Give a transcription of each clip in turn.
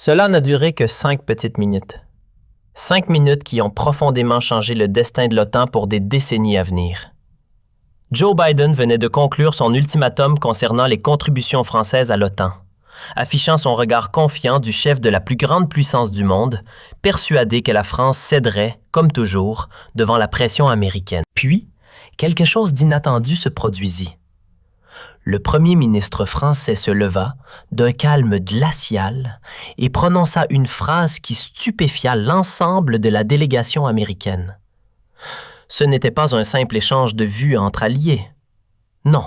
Cela n'a duré que 5 petites minutes. 5 minutes qui ont profondément changé le destin de l'OTAN pour des décennies à venir. Joe Biden venait de conclure son ultimatum concernant les contributions françaises à l'OTAN, affichant son regard confiant du chef de la plus grande puissance du monde, persuadé que la France céderait, comme toujours, devant la pression américaine. Puis, quelque chose d'inattendu se produisit. Le premier ministre français se leva, d'un calme glacial, et prononça une phrase qui stupéfia l'ensemble de la délégation américaine. Ce n'était pas un simple échange de vues entre alliés. Non,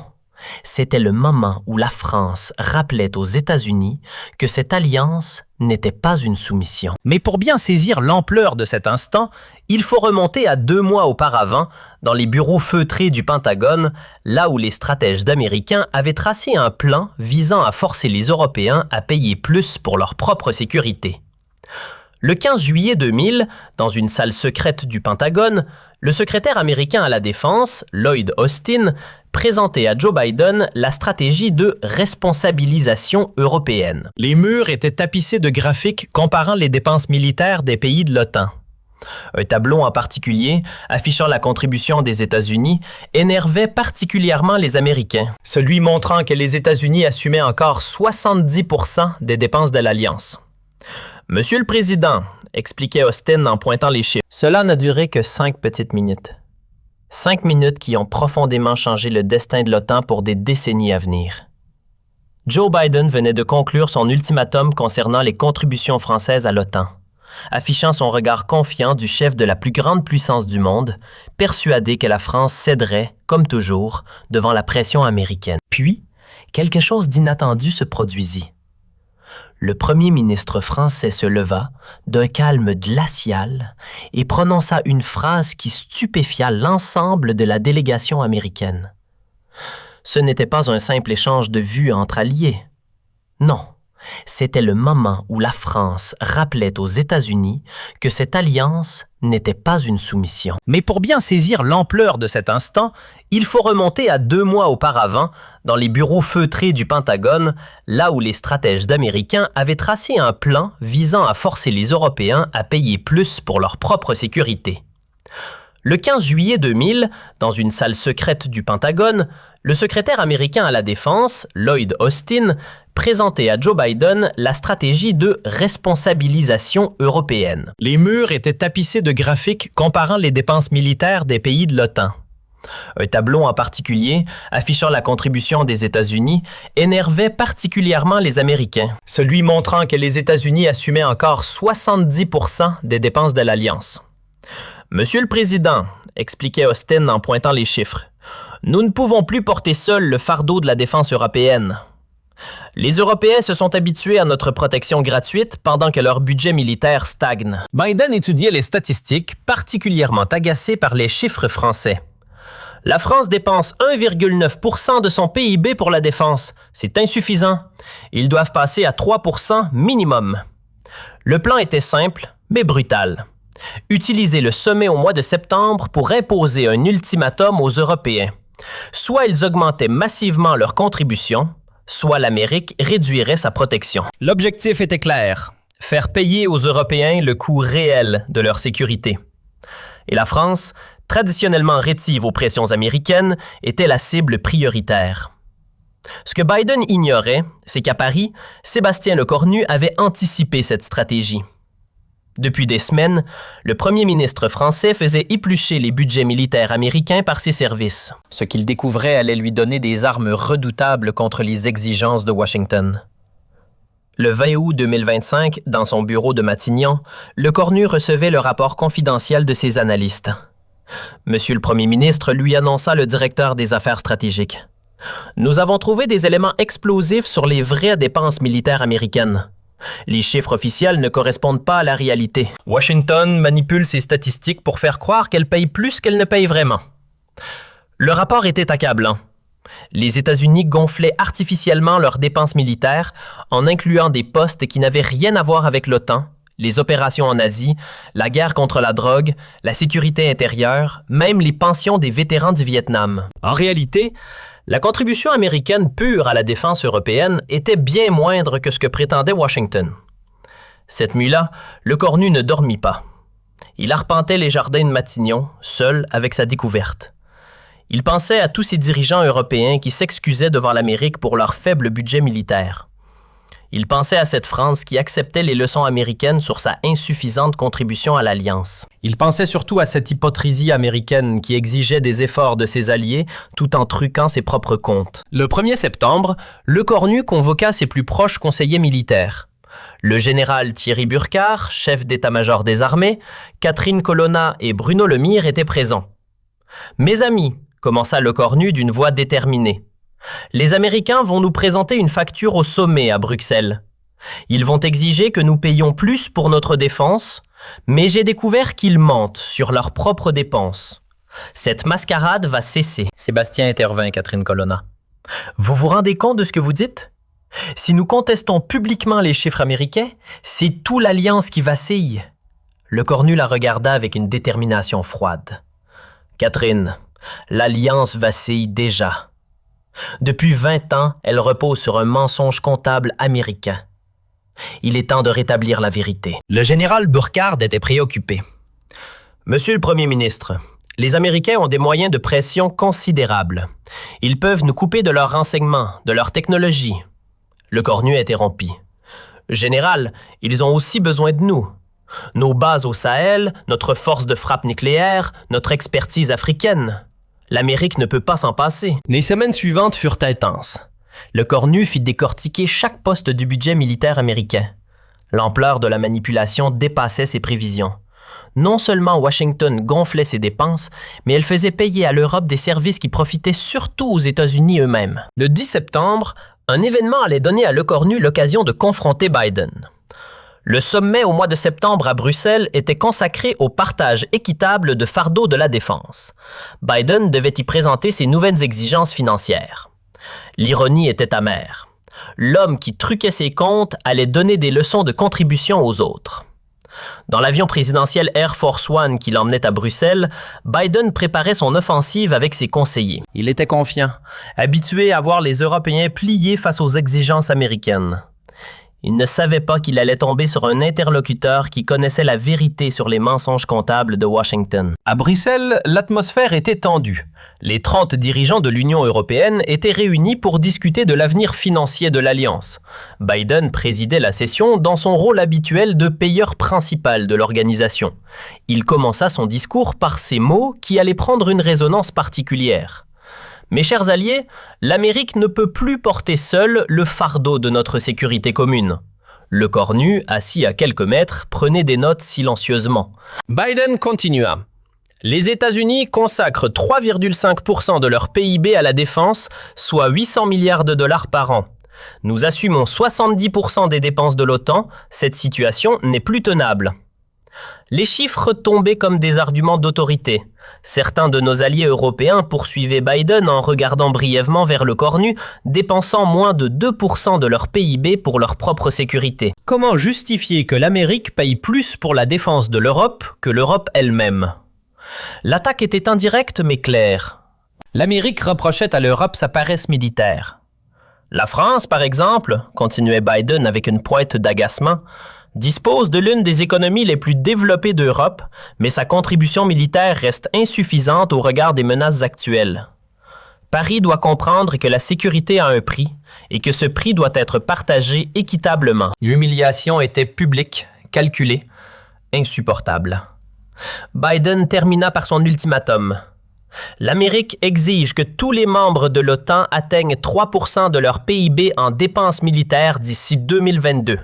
c'était le moment où la France rappelait aux États-Unis que cette alliance n'était pas une soumission. Mais pour bien saisir l'ampleur de cet instant, il faut remonter à 2 mois auparavant, dans les bureaux feutrés du Pentagone, là où les stratèges américains avaient tracé un plan visant à forcer les Européens à payer plus pour leur propre sécurité. Le 15 juillet 2000, dans une salle secrète du Pentagone, le secrétaire américain à la Défense, Lloyd Austin, présentait à Joe Biden la stratégie de responsabilisation européenne. Les murs étaient tapissés de graphiques comparant les dépenses militaires des pays de l'OTAN. Un tableau en particulier, affichant la contribution des États-Unis, énervait particulièrement les Américains, celui montrant que les États-Unis assumaient encore 70% des dépenses de l'Alliance. « Monsieur le Président », expliquait Austin en pointant les chiffres. Cela n'a duré que 5 petites minutes. 5 minutes qui ont profondément changé le destin de l'OTAN pour des décennies à venir. Joe Biden venait de conclure son ultimatum concernant les contributions françaises à l'OTAN, affichant son regard confiant du chef de la plus grande puissance du monde, persuadé que la France céderait, comme toujours, devant la pression américaine. Puis, quelque chose d'inattendu se produisit. Le premier ministre français se leva, d'un calme glacial, et prononça une phrase qui stupéfia l'ensemble de la délégation américaine. Ce n'était pas un simple échange de vues entre alliés. Non, c'était le moment où la France rappelait aux États-Unis que cette alliance n'était pas une soumission. Mais pour bien saisir l'ampleur de cet instant, il faut remonter à 2 mois auparavant, dans les bureaux feutrés du Pentagone, là où les stratèges américains avaient tracé un plan visant à forcer les Européens à payer plus pour leur propre sécurité. Le 15 juillet 2000, dans une salle secrète du Pentagone, le secrétaire américain à la Défense, Lloyd Austin, présentait à Joe Biden la stratégie de responsabilisation européenne. Les murs étaient tapissés de graphiques comparant les dépenses militaires des pays de l'OTAN. Un tableau en particulier, affichant la contribution des États-Unis, énervait particulièrement les Américains, celui montrant que les États-Unis assumaient encore 70% des dépenses de l'Alliance. « Monsieur le Président », expliquait Austin en pointant les chiffres, « nous ne pouvons plus porter seuls le fardeau de la défense européenne. Les Européens se sont habitués à notre protection gratuite pendant que leur budget militaire stagne. » Biden étudiait les statistiques, particulièrement agacé par les chiffres français. La France dépense 1,9% de son PIB pour la défense. C'est insuffisant. Ils doivent passer à 3% minimum. Le plan était simple, mais brutal. Utiliser le sommet au mois de septembre pour imposer un ultimatum aux Européens. Soit ils augmentaient massivement leur contribution, soit l'Amérique réduirait sa protection. L'objectif était clair, faire payer aux Européens le coût réel de leur sécurité. Et la France, traditionnellement rétive aux pressions américaines, était la cible prioritaire. Ce que Biden ignorait, c'est qu'à Paris, Sébastien Lecornu avait anticipé cette stratégie. Depuis des semaines, le premier ministre français faisait éplucher les budgets militaires américains par ses services. Ce qu'il découvrait allait lui donner des armes redoutables contre les exigences de Washington. Le 20 août 2025, dans son bureau de Matignon, Lecornu recevait le rapport confidentiel de ses analystes. Monsieur le premier ministre lui annonça le directeur des affaires stratégiques. « Nous avons trouvé des éléments explosifs sur les vraies dépenses militaires américaines. Les chiffres officiels ne correspondent pas à la réalité. Washington manipule ses statistiques pour faire croire qu'elle paye plus qu'elle ne paye vraiment. » Le rapport était accablant. Les États-Unis gonflaient artificiellement leurs dépenses militaires en incluant des postes qui n'avaient rien à voir avec l'OTAN, les opérations en Asie, la guerre contre la drogue, la sécurité intérieure, même les pensions des vétérans du Vietnam. En réalité, la contribution américaine pure à la défense européenne était bien moindre que ce que prétendait Washington. Cette nuit-là, Lecornu ne dormit pas. Il arpentait les jardins de Matignon, seul avec sa découverte. Il pensait à tous ces dirigeants européens qui s'excusaient devant l'Amérique pour leur faible budget militaire. Il pensait à cette France qui acceptait les leçons américaines sur sa insuffisante contribution à l'Alliance. Il pensait surtout à cette hypocrisie américaine qui exigeait des efforts de ses alliés tout en truquant ses propres comptes. Le 1er septembre, Lecornu convoqua ses plus proches conseillers militaires. Le général Thierry Burckhardt, chef d'état-major des armées, Catherine Colonna et Bruno Le Mire étaient présents. « Mes amis », commença Lecornu d'une voix déterminée, « les Américains vont nous présenter une facture au sommet à Bruxelles. Ils vont exiger que nous payions plus pour notre défense, mais j'ai découvert qu'ils mentent sur leurs propres dépenses. Cette mascarade va cesser. » Sébastien intervint Catherine Colonna. « Vous vous rendez compte de ce que vous dites? Si nous contestons publiquement les chiffres américains, c'est tout l'Alliance qui vacille. » Lecornu la regarda avec une détermination froide. « Catherine, l'Alliance vacille déjà. Depuis 20 ans, elle repose sur un mensonge comptable américain. Il est temps de rétablir la vérité. » Le général Burckhardt était préoccupé. « Monsieur le Premier ministre, les Américains ont des moyens de pression considérables. Ils peuvent nous couper de leurs renseignements, de leur technologie. » Lecornu interrompit. « Général, ils ont aussi besoin de nous. Nos bases au Sahel, notre force de frappe nucléaire, notre expertise africaine. L'Amérique ne peut pas s'en passer. » Les semaines suivantes furent intenses. Lecornu fit décortiquer chaque poste du budget militaire américain. L'ampleur de la manipulation dépassait ses prévisions. Non seulement Washington gonflait ses dépenses, mais elle faisait payer à l'Europe des services qui profitaient surtout aux États-Unis eux-mêmes. Le 10 septembre, un événement allait donner à Lecornu l'occasion de confronter Biden. Le sommet au mois de septembre à Bruxelles était consacré au partage équitable de fardeaux de la défense. Biden devait y présenter ses nouvelles exigences financières. L'ironie était amère. L'homme qui truquait ses comptes allait donner des leçons de contribution aux autres. Dans l'avion présidentiel Air Force One qui l'emmenait à Bruxelles, Biden préparait son offensive avec ses conseillers. Il était confiant, habitué à voir les Européens plier face aux exigences américaines. Il ne savait pas qu'il allait tomber sur un interlocuteur qui connaissait la vérité sur les mensonges comptables de Washington. À Bruxelles, l'atmosphère était tendue. Les 30 dirigeants de l'Union européenne étaient réunis pour discuter de l'avenir financier de l'Alliance. Biden présidait la session dans son rôle habituel de payeur principal de l'organisation. Il commença son discours par ces mots qui allaient prendre une résonance particulière. Mes chers alliés, l'Amérique ne peut plus porter seule le fardeau de notre sécurité commune. Lecornu, assis à quelques mètres, prenait des notes silencieusement. Biden continua. Les États-Unis consacrent 3,5% de leur PIB à la défense, soit 800 milliards de dollars par an. Nous assumons 70% des dépenses de l'OTAN. Cette situation n'est plus tenable. Les chiffres tombaient comme des arguments d'autorité. Certains de nos alliés européens poursuivaient Biden en regardant brièvement vers Lecornu, dépensant moins de 2% de leur PIB pour leur propre sécurité. Comment justifier que l'Amérique paye plus pour la défense de l'Europe que l'Europe elle-même? L'attaque était indirecte mais claire. L'Amérique reprochait à l'Europe sa paresse militaire. La France, par exemple, continuait Biden avec une pointe d'agacement, dispose de l'une des économies les plus développées d'Europe, mais sa contribution militaire reste insuffisante au regard des menaces actuelles. Paris doit comprendre que la sécurité a un prix et que ce prix doit être partagé équitablement. L'humiliation était publique, calculée, insupportable. Biden termina par son ultimatum. L'Amérique exige que tous les membres de l'OTAN atteignent 3% de leur PIB en dépenses militaires d'ici 2022.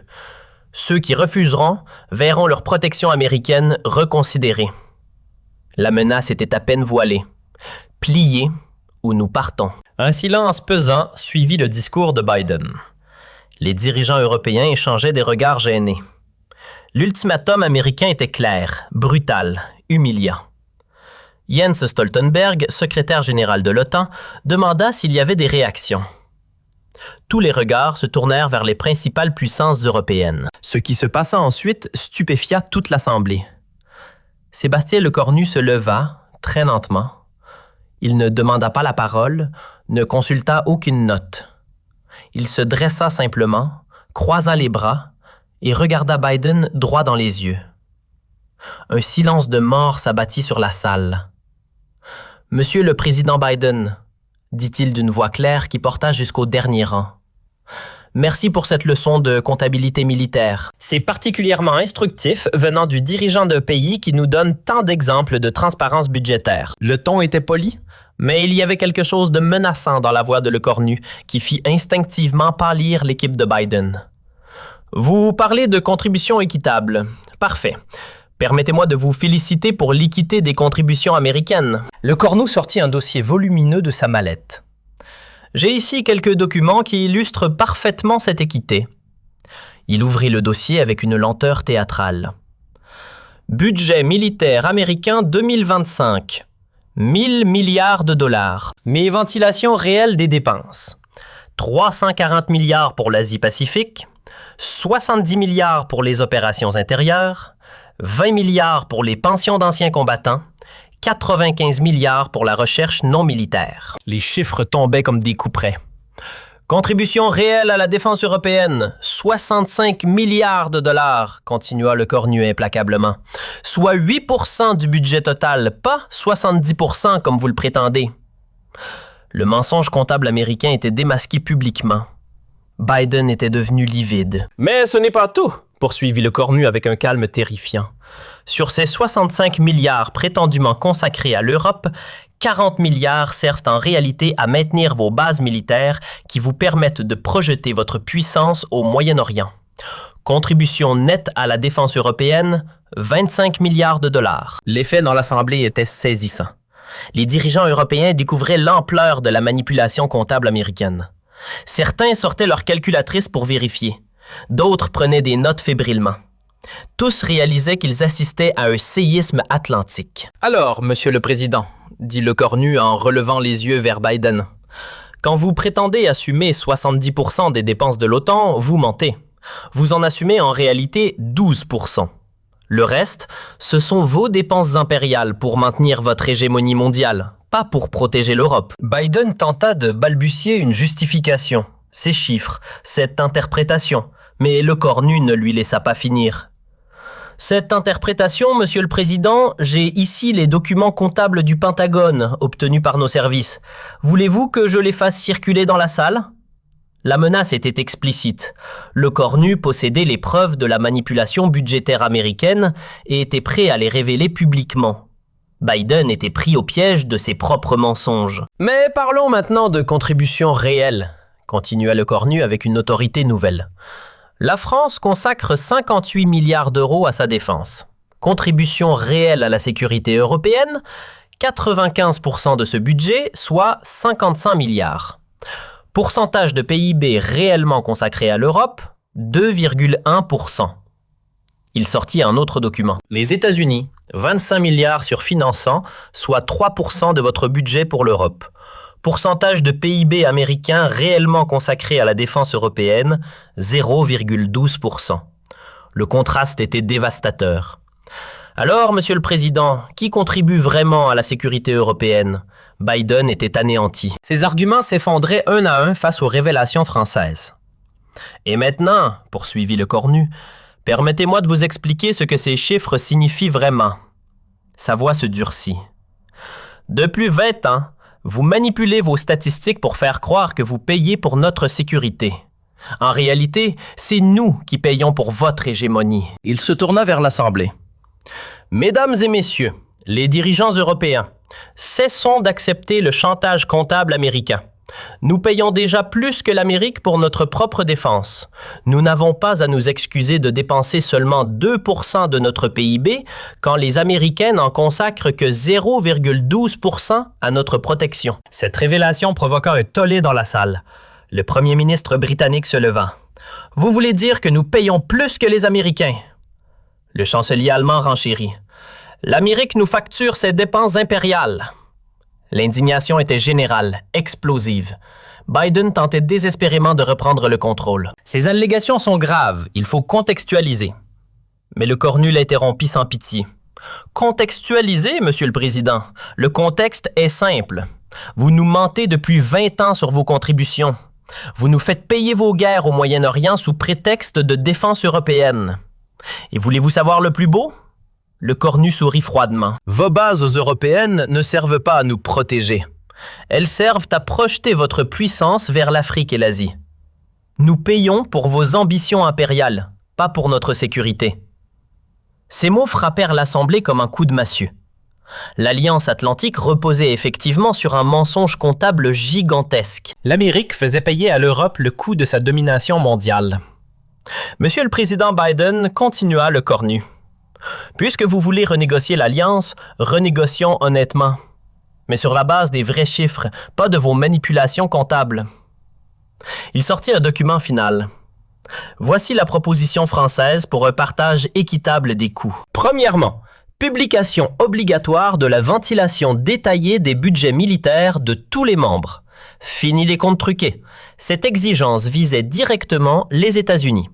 Ceux qui refuseront verront leur protection américaine reconsidérée. La menace était à peine voilée. Pliez ou nous partons. Un silence pesant suivit le discours de Biden. Les dirigeants européens échangeaient des regards gênés. L'ultimatum américain était clair, brutal, humiliant. Jens Stoltenberg, secrétaire général de l'OTAN, demanda s'il y avait des réactions. Tous les regards se tournèrent vers les principales puissances européennes. Ce qui se passa ensuite stupéfia toute l'Assemblée. Sébastien Lecornu se leva, très lentement. Il ne demanda pas la parole, ne consulta aucune note. Il se dressa simplement, croisa les bras et regarda Biden droit dans les yeux. Un silence de mort s'abattit sur la salle. « Monsieur le président Biden, » dit-il d'une voix claire qui porta jusqu'au dernier rang. « Merci pour cette leçon de comptabilité militaire. C'est particulièrement instructif venant du dirigeant d'un pays qui nous donne tant d'exemples de transparence budgétaire. » Le ton était poli, mais il y avait quelque chose de menaçant dans la voix de Lecornu qui fit instinctivement pâlir l'équipe de Biden. « Vous parlez de contributions équitables. Parfait. Permettez-moi de vous féliciter pour l'équité des contributions américaines. » Lecornu sortit un dossier volumineux de sa mallette. J'ai ici quelques documents qui illustrent parfaitement cette équité. Il ouvrit le dossier avec une lenteur théâtrale. Budget militaire américain 2025. 1000 milliards de dollars. Mais ventilation réelle des dépenses. 340 milliards pour l'Asie-Pacifique, 70 milliards pour les opérations intérieures, 20 milliards pour les pensions d'anciens combattants, 95 milliards pour la recherche non militaire. Les chiffres tombaient comme des coups près. Contribution réelle à la défense européenne, 65 milliards de dollars, continua Lecornu implacablement. Soit 8% du budget total, pas 70% comme vous le prétendez. Le mensonge comptable américain était démasqué publiquement. Biden était devenu livide. « Mais ce n'est pas tout !» poursuivit Lecornu avec un calme terrifiant. Sur ces 65 milliards prétendument consacrés à l'Europe, 40 milliards servent en réalité à maintenir vos bases militaires qui vous permettent de projeter votre puissance au Moyen-Orient. Contribution nette à la défense européenne, 25 milliards de dollars. L'effet dans l'Assemblée était saisissant. Les dirigeants européens découvraient l'ampleur de la manipulation comptable américaine. Certains sortaient leur calculatrice pour vérifier. D'autres prenaient des notes fébrilement. Tous réalisaient qu'ils assistaient à un séisme atlantique. « Alors, Monsieur le Président, » dit Lecornu en relevant les yeux vers Biden, « quand vous prétendez assumer 70% des dépenses de l'OTAN, vous mentez. Vous en assumez en réalité 12%. Le reste, ce sont vos dépenses impériales pour maintenir votre hégémonie mondiale, pas pour protéger l'Europe. » Biden tenta de balbutier une justification, ces chiffres, cette interprétation, mais Lecornu ne lui laissa pas finir. Cette interprétation, Monsieur le Président, j'ai ici les documents comptables du Pentagone obtenus par nos services. Voulez-vous que je les fasse circuler dans la salle? La menace était explicite. Lecornu possédait les preuves de la manipulation budgétaire américaine et était prêt à les révéler publiquement. Biden était pris au piège de ses propres mensonges. « Mais parlons maintenant de contributions réelles », continua Lecornu avec une autorité nouvelle. La France consacre 58 milliards d'euros à sa défense. Contribution réelle à la sécurité européenne, 95% de ce budget, soit 55 milliards. Pourcentage de PIB réellement consacré à l'Europe, 2,1%. Il sortit un autre document. Les États-Unis, 25 milliards sur financement, soit 3% de votre budget pour l'Europe. Pourcentage de PIB américain réellement consacré à la défense européenne, 0,12%. Le contraste était dévastateur. Alors, Monsieur le Président, qui contribue vraiment à la sécurité européenne? Biden était anéanti. Ses arguments s'effondraient un à un face aux révélations françaises. Et maintenant, poursuivit Lecornu, permettez-moi de vous expliquer ce que ces chiffres signifient vraiment. Sa voix se durcit. Depuis 20 ans, vous manipulez vos statistiques pour faire croire que vous payez pour notre sécurité. En réalité, c'est nous qui payons pour votre hégémonie. Il se tourna vers l'Assemblée. Mesdames et messieurs, les dirigeants européens, cessons d'accepter le chantage comptable américain. Nous payons déjà plus que l'Amérique pour notre propre défense. Nous n'avons pas à nous excuser de dépenser seulement 2% de notre PIB quand les Américains n'en consacrent que 0,12% à notre protection. Cette révélation provoqua un tollé dans la salle. Le premier ministre britannique se leva. « Vous voulez dire que nous payons plus que les Américains? » Le chancelier allemand renchérit. « L'Amérique nous facture ses dépenses impériales. » L'indignation était générale, explosive. Biden tentait désespérément de reprendre le contrôle. « Ces allégations sont graves, il faut contextualiser. » Mais Lecornu l'interrompit sans pitié. « Contextualiser, Monsieur le Président. Le contexte est simple. Vous nous mentez depuis 20 ans sur vos contributions. Vous nous faites payer vos guerres au Moyen-Orient sous prétexte de défense européenne. Et voulez-vous savoir le plus beau? Le cornu sourit froidement. Vos bases européennes ne servent pas à nous protéger. Elles servent à projeter votre puissance vers l'Afrique et l'Asie. Nous payons pour vos ambitions impériales, pas pour notre sécurité. Ces mots frappèrent l'Assemblée comme un coup de massue. L'Alliance Atlantique reposait effectivement sur un mensonge comptable gigantesque. L'Amérique faisait payer à l'Europe le coût de sa domination mondiale. Monsieur le président Biden continua le cornu. Puisque vous voulez renégocier l'Alliance, renégocions honnêtement. Mais sur la base des vrais chiffres, pas de vos manipulations comptables. Il sortit un document final. Voici la proposition française pour un partage équitable des coûts. Premièrement, publication obligatoire de la ventilation détaillée des budgets militaires de tous les membres. Fini les comptes truqués. Cette exigence visait directement les États-Unis.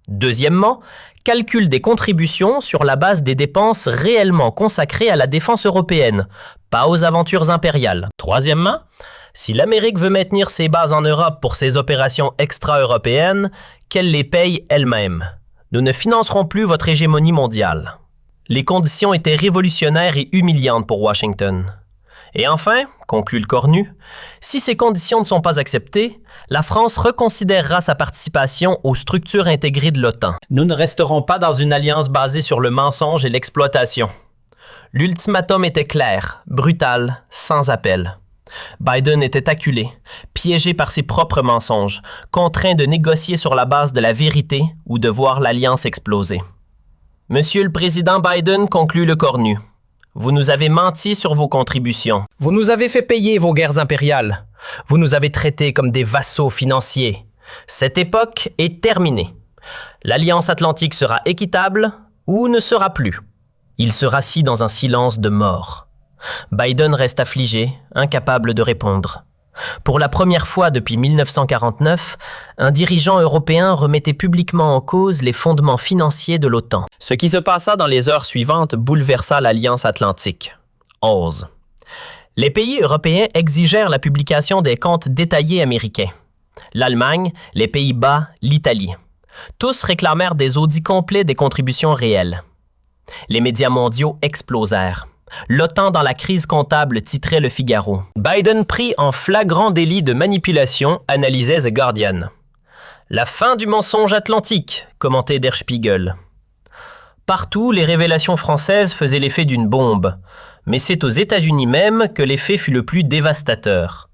Deuxièmement, calcul des contributions sur la base des dépenses réellement consacrées à la défense européenne, pas aux aventures impériales. Troisièmement, si l'Amérique veut maintenir ses bases en Europe pour ses opérations extra-européennes, qu'elle les paye elle-même. Nous ne financerons plus votre hégémonie mondiale. Les conditions étaient révolutionnaires et humiliantes pour Washington. Et enfin, conclut le cornu, si ces conditions ne sont pas acceptées, la France reconsidérera sa participation aux structures intégrées de l'OTAN. Nous ne resterons pas dans une alliance basée sur le mensonge et l'exploitation. L'ultimatum était clair, brutal, sans appel. Biden était acculé, piégé par ses propres mensonges, contraint de négocier sur la base de la vérité ou de voir l'alliance exploser. Monsieur le président Biden conclut le cornu. Vous nous avez menti sur vos contributions. Vous nous avez fait payer vos guerres impériales. Vous nous avez traités comme des vassaux financiers. Cette époque est terminée. L'Alliance Atlantique sera équitable ou ne sera plus. Il se rassit dans un silence de mort. Biden reste affligé, incapable de répondre. Pour la première fois depuis 1949, un dirigeant européen remettait publiquement en cause les fondements financiers de l'OTAN. Ce qui se passa dans les heures suivantes bouleversa l'Alliance Atlantique. 11. Les pays européens exigèrent la publication des comptes détaillés américains. L'Allemagne, les Pays-Bas, l'Italie. Tous réclamèrent des audits complets des contributions réelles. Les médias mondiaux explosèrent. L'OTAN dans la crise comptable titrait Le Figaro. Biden pris en flagrant délit de manipulation, analysait The Guardian. La fin du mensonge atlantique, commentait Der Spiegel. Partout, les révélations françaises faisaient l'effet d'une bombe, mais c'est aux États-Unis même que l'effet fut le plus dévastateur.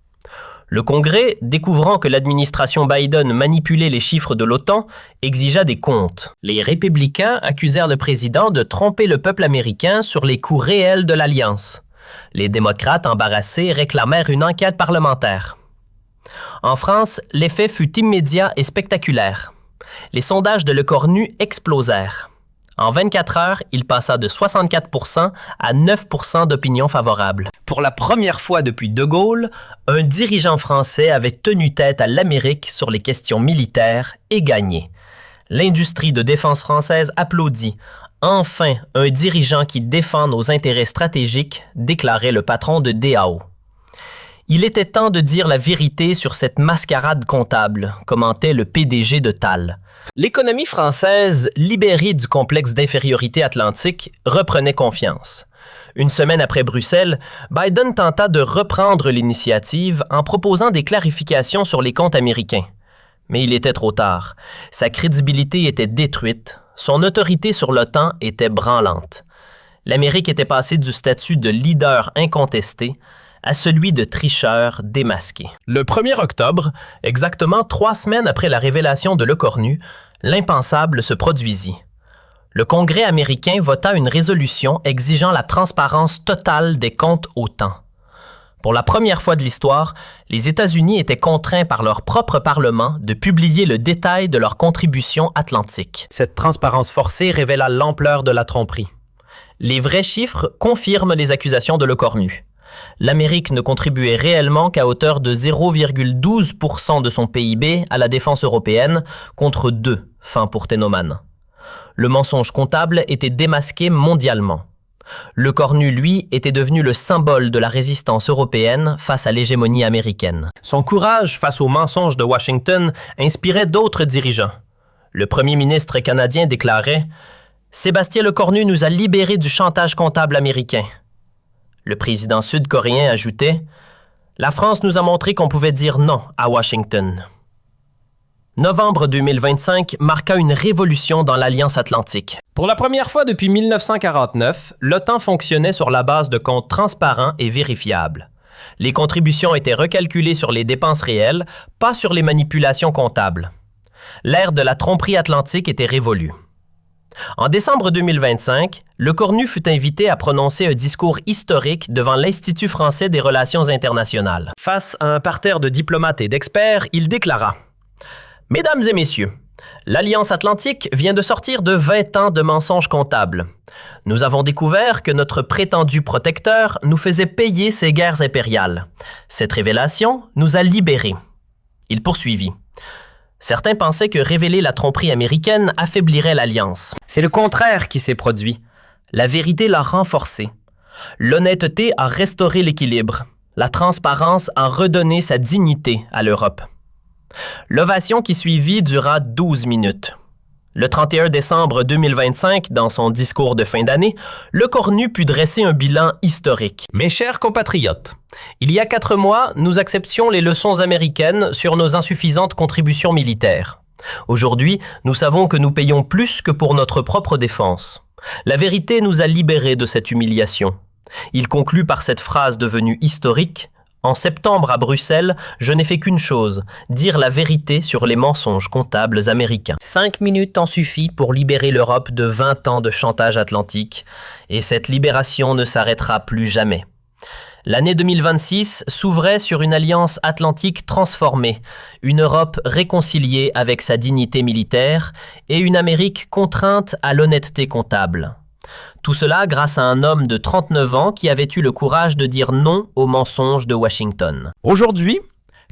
Le Congrès, découvrant que l'administration Biden manipulait les chiffres de l'OTAN, exigea des comptes. Les républicains accusèrent le président de tromper le peuple américain sur les coûts réels de l'Alliance. Les démocrates, embarrassés, réclamèrent une enquête parlementaire. En France, l'effet fut immédiat et spectaculaire. Les sondages de Le Cornu explosèrent. En 24 heures, il passa de 64% à 9% d'opinion favorable. Pour la première fois depuis De Gaulle, un dirigeant français avait tenu tête à l'Amérique sur les questions militaires et gagné. L'industrie de défense française applaudit. Enfin, un dirigeant qui défend nos intérêts stratégiques, déclarait le patron de DAO. Il était temps de dire la vérité sur cette mascarade comptable, commentait le PDG de Thal. L'économie française, libérée du complexe d'infériorité atlantique, reprenait confiance. Une semaine après Bruxelles, Biden tenta de reprendre l'initiative en proposant des clarifications sur les comptes américains. Mais il était trop tard. Sa crédibilité était détruite, son autorité sur l'OTAN était branlante. L'Amérique était passée du statut de leader incontesté à celui de tricheur démasqué. Le 1er octobre, exactement 3 semaines après la révélation de Le Cornu, l'impensable se produisit. Le Congrès américain vota une résolution exigeant la transparence totale des comptes OTAN. Pour la première fois de l'histoire, les États-Unis étaient contraints par leur propre Parlement de publier le détail de leur contribution atlantique. Cette transparence forcée révéla l'ampleur de la tromperie. Les vrais chiffres confirment les accusations de Le Cornu. L'Amérique ne contribuait réellement qu'à hauteur de 0,12% de son PIB à la défense européenne, contre 2, fin pour Tenoman. Le mensonge comptable était démasqué mondialement. Le Cornu, lui, était devenu le symbole de la résistance européenne face à l'hégémonie américaine. Son courage face aux mensonges de Washington inspirait d'autres dirigeants. Le premier ministre canadien déclarait « Sébastien Lecornu nous a libérés du chantage comptable américain ». Le président sud-coréen ajoutait « La France nous a montré qu'on pouvait dire non à Washington ». Novembre 2025 marqua une révolution dans l'Alliance atlantique. Pour la première fois depuis 1949, l'OTAN fonctionnait sur la base de comptes transparents et vérifiables. Les contributions étaient recalculées sur les dépenses réelles, pas sur les manipulations comptables. L'ère de la tromperie atlantique était révolue. En décembre 2025, Lecornu fut invité à prononcer un discours historique devant l'Institut français des relations internationales. Face à un parterre de diplomates et d'experts, il déclara « Mesdames et messieurs, l'Alliance atlantique vient de sortir de 20 ans de mensonges comptables. Nous avons découvert que notre prétendu protecteur nous faisait payer ses guerres impériales. Cette révélation nous a libérés. » Il poursuivit. Certains pensaient que révéler la tromperie américaine affaiblirait l'Alliance. C'est le contraire qui s'est produit. La vérité l'a renforcée. L'honnêteté a restauré l'équilibre. La transparence a redonné sa dignité à l'Europe. L'ovation qui suivit dura 12 minutes. Le 31 décembre 2025, dans son discours de fin d'année, Lecornu put dresser un bilan historique. Mes chers compatriotes, il y a 4 mois, nous acceptions les leçons américaines sur nos insuffisantes contributions militaires. Aujourd'hui, nous savons que nous payons plus que pour notre propre défense. La vérité nous a libérés de cette humiliation. Il conclut par cette phrase devenue historique. En septembre à Bruxelles, je n'ai fait qu'une chose, dire la vérité sur les mensonges comptables américains. 5 minutes en suffit pour libérer l'Europe de 20 ans de chantage atlantique, et cette libération ne s'arrêtera plus jamais. L'année 2026 s'ouvrait sur une alliance atlantique transformée, une Europe réconciliée avec sa dignité militaire et une Amérique contrainte à l'honnêteté comptable. Tout cela grâce à un homme de 39 ans qui avait eu le courage de dire non aux mensonges de Washington. Aujourd'hui,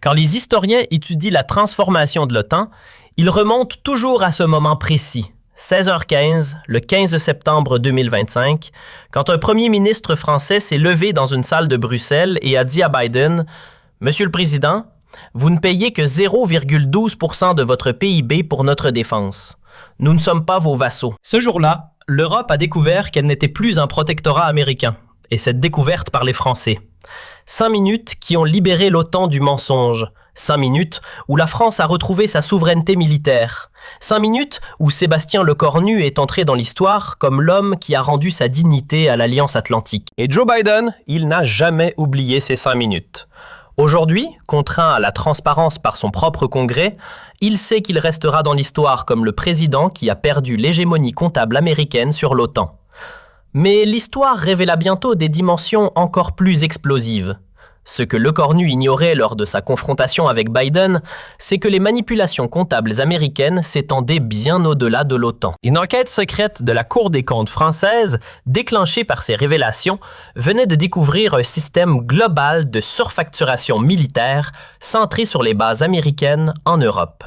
quand les historiens étudient la transformation de l'OTAN, ils remontent toujours à ce moment précis, 16h15, le 15 septembre 2025, quand un premier ministre français s'est levé dans une salle de Bruxelles et a dit à Biden « Monsieur le Président, vous ne payez que 0,12% de votre PIB pour notre défense. Nous ne sommes pas vos vassaux. » Ce jour-là, l'Europe a découvert qu'elle n'était plus un protectorat américain, et cette découverte par les Français. 5 minutes qui ont libéré l'OTAN du mensonge. 5 minutes où la France a retrouvé sa souveraineté militaire. 5 minutes où Sébastien Lecornu est entré dans l'histoire comme l'homme qui a rendu sa dignité à l'Alliance atlantique. Et Joe Biden, il n'a jamais oublié ces 5 minutes. Aujourd'hui, contraint à la transparence par son propre Congrès, il sait qu'il restera dans l'histoire comme le président qui a perdu l'hégémonie comptable américaine sur l'OTAN. Mais l'histoire révéla bientôt des dimensions encore plus explosives. Ce que Lecornu ignorait lors de sa confrontation avec Biden, c'est que les manipulations comptables américaines s'étendaient bien au-delà de l'OTAN. Une enquête secrète de la Cour des comptes française, déclenchée par ces révélations, venait de découvrir un système global de surfacturation militaire centré sur les bases américaines en Europe.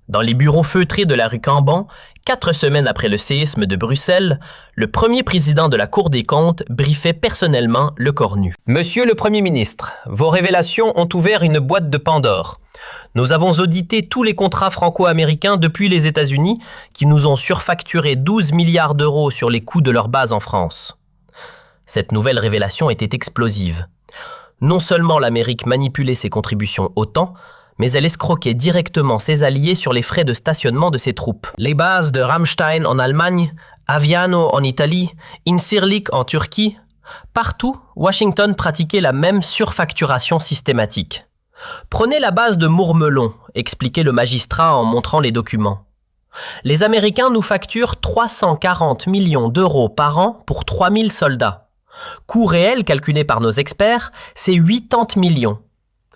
Dans les bureaux feutrés de la rue Cambon, 4 semaines après le séisme de Bruxelles, le premier président de la Cour des comptes briefait personnellement Lecornu. « Monsieur le Premier ministre, vos révélations ont ouvert une boîte de Pandore. Nous avons audité tous les contrats franco-américains depuis les États-Unis qui nous ont surfacturé 12 milliards d'euros sur les coûts de leur base en France. » Cette nouvelle révélation était explosive. Non seulement l'Amérique manipulait ses contributions OTAN, mais elle escroquait directement ses alliés sur les frais de stationnement de ses troupes. Les bases de Ramstein en Allemagne, Aviano en Italie, Incirlik en Turquie, partout, Washington pratiquait la même surfacturation systématique. Prenez la base de Mourmelon, expliquait le magistrat en montrant les documents. Les Américains nous facturent 340 millions d'euros par an pour 3000 soldats. Coût réel calculé par nos experts, c'est 80 millions.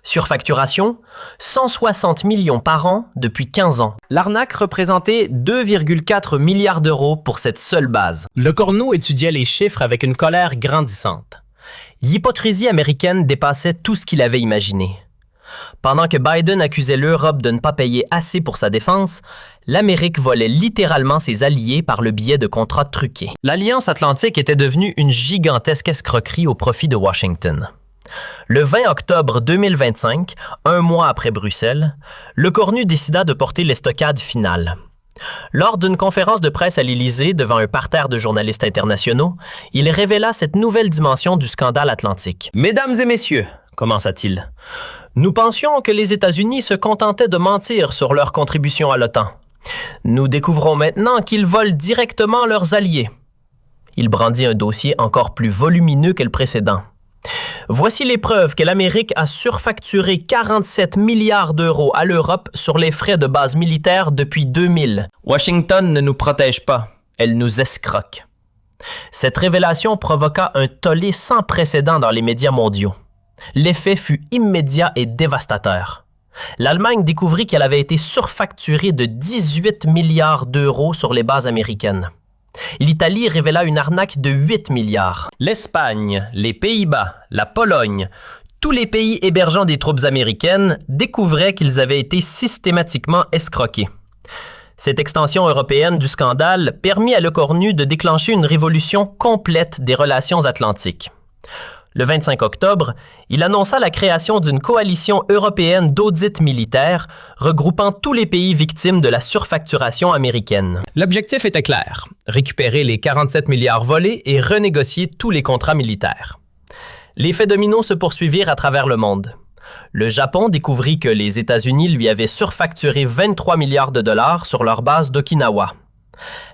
Surfacturation, 160 millions par an depuis 15 ans. L'arnaque représentait 2,4 milliards d'euros pour cette seule base. Lecornu étudiait les chiffres avec une colère grandissante. L'hypocrisie américaine dépassait tout ce qu'il avait imaginé. Pendant que Biden accusait l'Europe de ne pas payer assez pour sa défense, l'Amérique volait littéralement ses alliés par le biais de contrats truqués. L'Alliance Atlantique était devenue une gigantesque escroquerie au profit de Washington. Le 20 octobre 2025, un mois après Bruxelles, le Cornu décida de porter l'estocade finale. Lors d'une conférence de presse à l'Élysée devant un parterre de journalistes internationaux, il révéla cette nouvelle dimension du scandale atlantique. « Mesdames et messieurs, commença-t-il, nous pensions que les États-Unis se contentaient de mentir sur leur contribution à l'OTAN. Nous découvrons maintenant qu'ils volent directement leurs alliés. » Il brandit un dossier encore plus volumineux que le précédent. Voici les preuves que l'Amérique a surfacturé 47 milliards d'euros à l'Europe sur les frais de base militaire depuis 2000. Washington ne nous protège pas, elle nous escroque. Cette révélation provoqua un tollé sans précédent dans les médias mondiaux. L'effet fut immédiat et dévastateur. L'Allemagne découvrit qu'elle avait été surfacturée de 18 milliards d'euros sur les bases américaines. L'Italie révéla une arnaque de 8 milliards. L'Espagne, les Pays-Bas, la Pologne, tous les pays hébergeant des troupes américaines découvraient qu'ils avaient été systématiquement escroqués. Cette extension européenne du scandale permit à Le Cornu de déclencher une révolution complète des relations atlantiques. Le 25 octobre, il annonça la création d'une coalition européenne d'audit militaire regroupant tous les pays victimes de la surfacturation américaine. L'objectif était clair, récupérer les 47 milliards volés et renégocier tous les contrats militaires. Les faits dominos se poursuivirent à travers le monde. Le Japon découvrit que les États-Unis lui avaient surfacturé 23 milliards de dollars sur leur base d'Okinawa.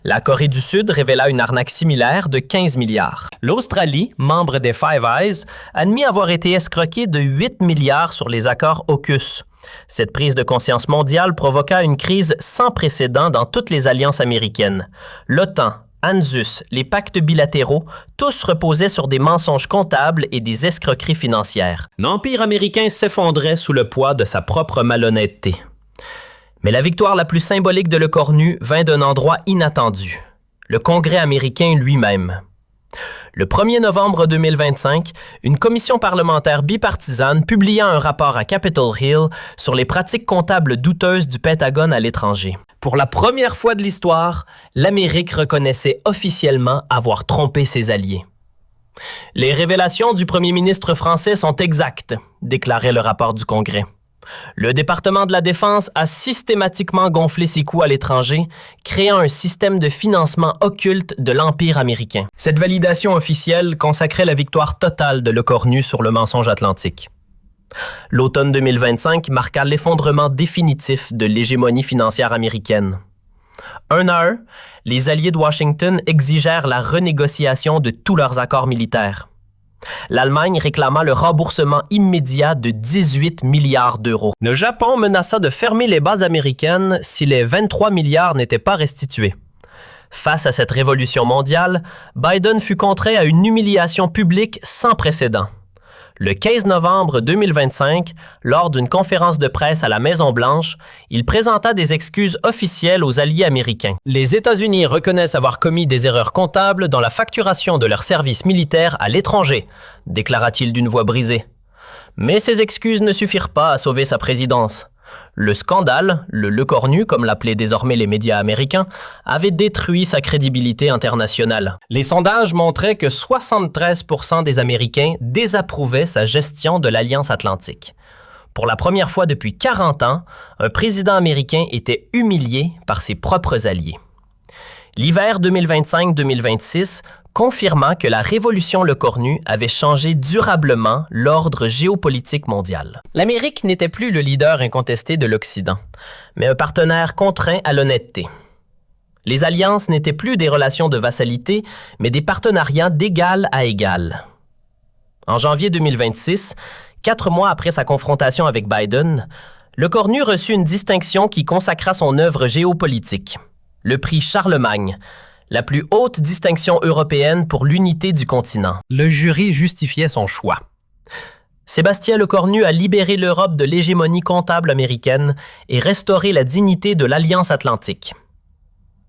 La Corée du Sud révéla une arnaque similaire de 15 milliards. L'Australie, membre des Five Eyes, admit avoir été escroquée de 8 milliards sur les accords AUKUS. Cette prise de conscience mondiale provoqua une crise sans précédent dans toutes les alliances américaines. L'OTAN, ANZUS, les pactes bilatéraux, tous reposaient sur des mensonges comptables et des escroqueries financières. L'Empire américain s'effondrait sous le poids de sa propre malhonnêteté. Mais la victoire la plus symbolique de Le Cornu vint d'un endroit inattendu, le Congrès américain lui-même. Le 1er novembre 2025, une commission parlementaire bipartisane publia un rapport à Capitol Hill sur les pratiques comptables douteuses du Pentagone à l'étranger. Pour la première fois de l'histoire, l'Amérique reconnaissait officiellement avoir trompé ses alliés. « Les révélations du premier ministre français sont exactes », déclarait le rapport du Congrès. Le département de la Défense a systématiquement gonflé ses coûts à l'étranger, créant un système de financement occulte de l'Empire américain. Cette validation officielle consacrait la victoire totale de Le Cornu sur le mensonge atlantique. L'automne 2025 marqua l'effondrement définitif de l'hégémonie financière américaine. Un à un, les alliés de Washington exigèrent la renégociation de tous leurs accords militaires. L'Allemagne réclama le remboursement immédiat de 18 milliards d'euros. Le Japon menaça de fermer les bases américaines si les 23 milliards n'étaient pas restitués. Face à cette révolution mondiale, Biden fut contraint à une humiliation publique sans précédent. Le 15 novembre 2025, lors d'une conférence de presse à la Maison-Blanche, il présenta des excuses officielles aux alliés américains. Les États-Unis reconnaissent avoir commis des erreurs comptables dans la facturation de leurs services militaires à l'étranger, déclara-t-il d'une voix brisée. Mais ces excuses ne suffirent pas à sauver sa présidence. Le scandale, le Cornu, comme l'appelaient désormais les médias américains, avait détruit sa crédibilité internationale. Les sondages montraient que 73% des Américains désapprouvaient sa gestion de l'Alliance Atlantique. Pour la première fois depuis 40 ans, un président américain était humilié par ses propres alliés. L'hiver 2025-2026 confirma que la révolution Le Cornu avait changé durablement l'ordre géopolitique mondial. L'Amérique n'était plus le leader incontesté de l'Occident, mais un partenaire contraint à l'honnêteté. Les alliances n'étaient plus des relations de vassalité, mais des partenariats d'égal à égal. En janvier 2026, 4 mois après sa confrontation avec Biden, Le Cornu reçut une distinction qui consacra son œuvre géopolitique, le prix Charlemagne, la plus haute distinction européenne pour l'unité du continent. Le jury justifiait son choix. Sébastien Le Cornu a libéré l'Europe de l'hégémonie comptable américaine et restauré la dignité de l'Alliance Atlantique.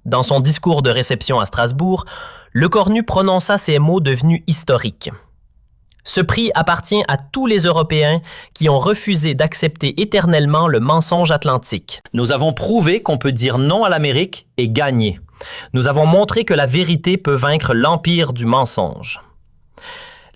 Dans son discours de réception à Strasbourg, Le Cornu prononça ces mots devenus historiques. Ce prix appartient à tous les Européens qui ont refusé d'accepter éternellement le mensonge atlantique. Nous avons prouvé qu'on peut dire non à l'Amérique et gagner. Nous avons montré que la vérité peut vaincre l'empire du mensonge.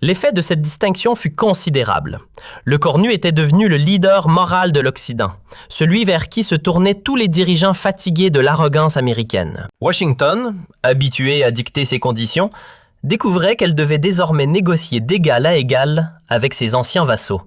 L'effet de cette distinction fut considérable. Le Cornu était devenu le leader moral de l'Occident, celui vers qui se tournaient tous les dirigeants fatigués de l'arrogance américaine. Washington, habitué à dicter ses conditions, découvrait qu'elle devait désormais négocier d'égal à égal avec ses anciens vassaux.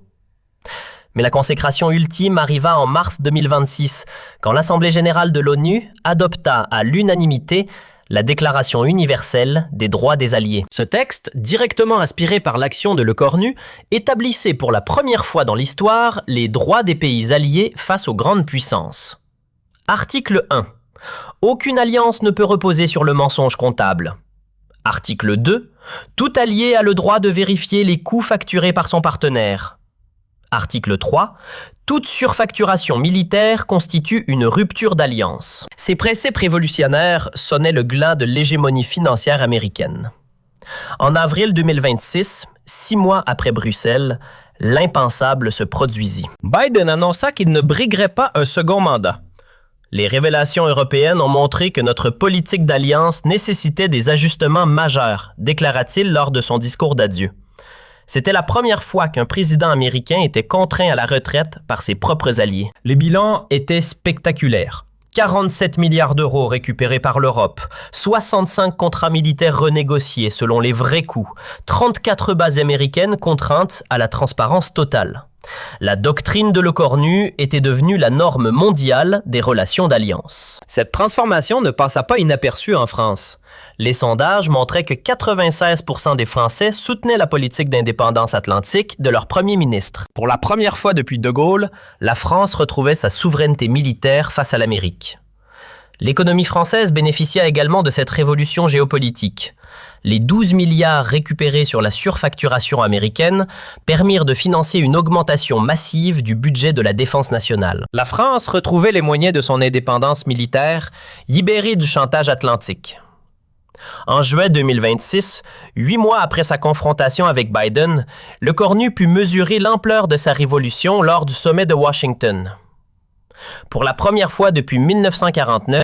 Mais la consécration ultime arriva en mars 2026, quand l'Assemblée générale de l'ONU adopta à l'unanimité la Déclaration universelle des droits des alliés. Ce texte, directement inspiré par l'action de Le Cornu, établissait pour la première fois dans l'histoire les droits des pays alliés face aux grandes puissances. Article 1. Aucune alliance ne peut reposer sur le mensonge comptable. Article 2. Tout allié a le droit de vérifier les coûts facturés par son partenaire. Article 3. Toute surfacturation militaire constitue une rupture d'alliance. Ces principes révolutionnaires sonnaient le glas de l'hégémonie financière américaine. En avril 2026, 6 mois après Bruxelles, l'impensable se produisit. Biden annonça qu'il ne briguerait pas un second mandat. Les révélations européennes ont montré que notre politique d'alliance nécessitait des ajustements majeurs, déclara-t-il lors de son discours d'adieu. C'était la première fois qu'un président américain était contraint à la retraite par ses propres alliés. Les bilans étaient spectaculaires. 47 milliards d'euros récupérés par l'Europe, 65 contrats militaires renégociés selon les vrais coûts, 34 bases américaines contraintes à la transparence totale. La doctrine de Le Cornu était devenue la norme mondiale des relations d'alliance. Cette transformation ne passa pas inaperçue en France. Les sondages montraient que 96% des Français soutenaient la politique d'indépendance atlantique de leur premier ministre. Pour la première fois depuis De Gaulle, la France retrouvait sa souveraineté militaire face à l'Amérique. L'économie française bénéficia également de cette révolution géopolitique. Les 12 milliards récupérés sur la surfacturation américaine permirent de financer une augmentation massive du budget de la défense nationale. La France retrouvait les moyens de son indépendance militaire, libérée du chantage atlantique. En juin 2026, 8 mois après sa confrontation avec Biden, Le Cornu put mesurer l'ampleur de sa révolution lors du sommet de Washington. Pour la première fois depuis 1949,